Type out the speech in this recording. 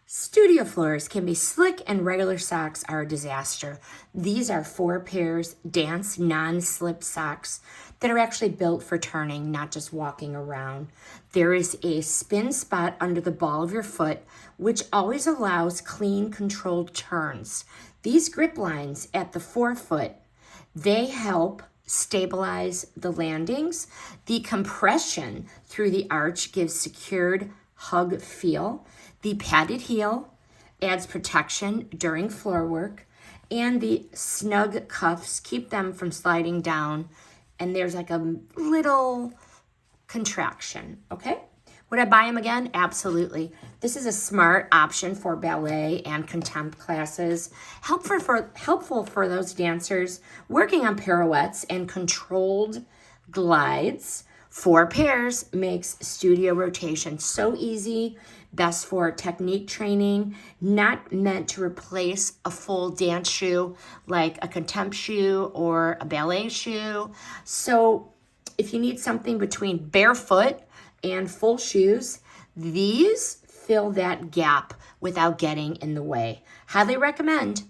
Studio floors can be slick and regular socks are a disaster. These are 4 pairs dance non-slip socks that are actually built for turning, not just walking around. There is a spin spot under the ball of your foot, which always allows clean, controlled turns. These grip lines at the forefoot, they help stabilize the landings. The compression through the arch gives secured hug feel. The padded heel adds protection during floor work, and the snug cuffs keep them from sliding down, and there's like a little contraction, okay? Would I buy them again? Absolutely. This is a smart option for ballet and contempt classes. Helpful for those dancers working on pirouettes and controlled glides. 4 pairs makes studio rotation so easy. Best for technique training, not meant to replace a full dance shoe like a contempt shoe or a ballet shoe. So if you need something between barefoot and full shoes, these fill that gap without getting in the way. Highly recommend.